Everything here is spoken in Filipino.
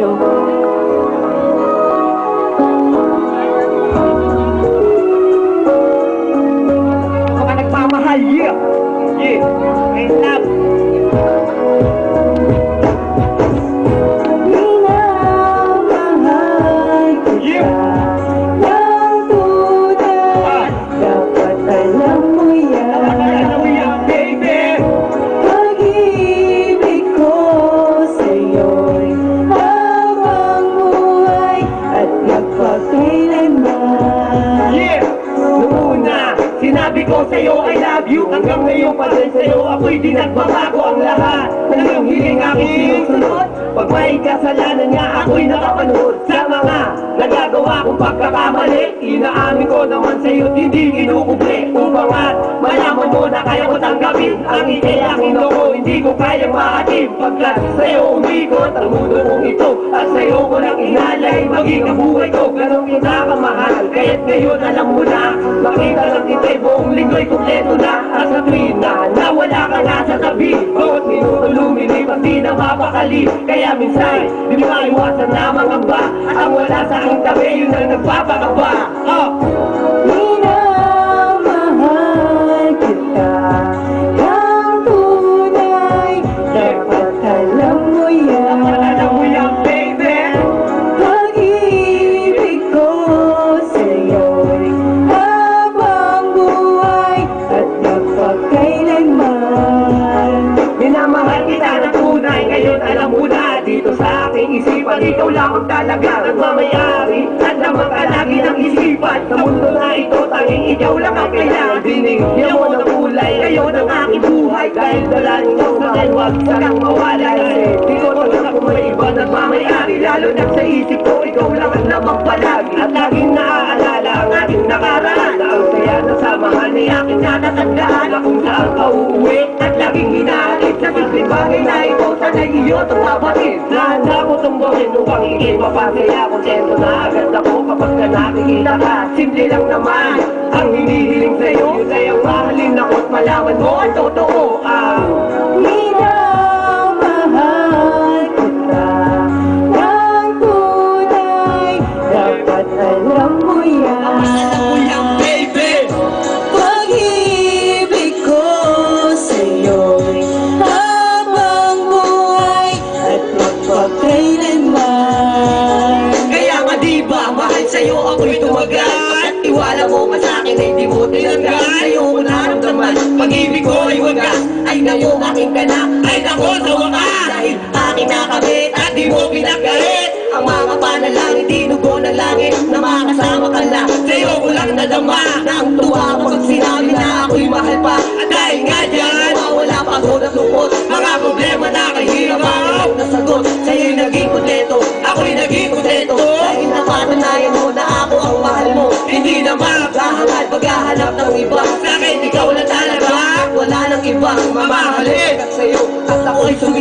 nyo. Mga nagmamahal, yeah! Yeah! I love! Minamahal kita ng tunay. Dapat alam mo yan. Alam mo yan, baby! Pag-ibig ko sa'yo'y habang buhay at magpakailanman. Yeah! Noong una, sinabi ko sa'yo I love you. Hanggang ngayon pa rin sa'yo ako'y di nagbabago ang lahat ng iyong hiling aking sinusunod. Pag may kasalanan nga ako'y nakapanood sa mga nagagawa kong pagkakamali. Inaamin ko naman sa'yo't hindi kinukubli upang at malaman mo na kaya ko tanggapin ang aking loko. Hindi ko kayang maatid pagkat sa'yo umikot ang mundo kong ito. At sa'yo ko lang inalay maging ang buhay ko. Ganong kita kamahal, kaya't ngayon alam mo na. Makita lang kita'y buong linggo'y kumpleto na. At sa tuwin na nawala ka nga sa tabi, bawat minuto lumilipas di na mapakali. Kaya minsan, di maiwasan na mangamba. Ang wala sa aking tabi, yun ang nagpapakaba. Minamahal kita ng tunay. Dapat alam mo yan. Alam mo yan, baby. Pag-ibig ko sa'yo'y habang buhay at magpakailanman. Minamahal kita ng tunay, ngayon alam mo na. Dito sa aking isipan, ikaw lang ang talaga nagmamayari. At naman ka lagi ng isipan. Sa mundo na ito, tanging ikaw lang ang kailangan. Binigyan mo ng kulay, ngayon ang aking buhay. Dahil dala ninyo sa akin, wag sanang mawala. Di ko talaga kung may iba nagmamayari. Lalo na sa isip ko, ikaw lang ang lamang palagi. At laging naaalala ang ating nakaraan. Na ang saya na samahan ay aking natatandaan. Na kung saan ka uuwi at laging hinahalik. Sa simpleng bagay na ito, sana'y iyo itong kapatid. Nahanda ko tumbuhin upang higit mapasaya. Kontento na agad ako kapag ka nakikita ka. Simple lang naman ang hinihiling sa'yo. Yun ay ang mahalin ako't malaman mo ang totoo. Minamahal kita ng tunay. Dapat alam mo yan. Baby! Pag-ibig ko sa'yo'y habang buhay at magpakailanman. Kaya nga diba, mahal sa'yo ako'y tumagal. At iwala mo pa sa'kin ay di mo tinanggal. Sa'yo ko naramdaman, pag-ibig ko ay wagas. Ay naku, aking ka na, ay naku, sa wakas. Dahil aking nakabit at di mo pinagkait. Ang mga panalangin, dinugo ng langit na makasama ka na. Sa'yo ko lang nadama na ang tuwa ko pag sinabi na ako'y mahal pa. At dahil nga dyan, mawala pagod at lungkot. Mga problema na kahirap ang iyong nasagot. Sa'yo'y naging kontento, ako'y naging kontento. Dahil napatunayan mo na ako ang mahal mo. Hindi na maghahangad paghahanap ng iba. Sa'kin ikaw lang talaga, wala nang ibang mamahalin. At sa'yo, at ako'y sumili.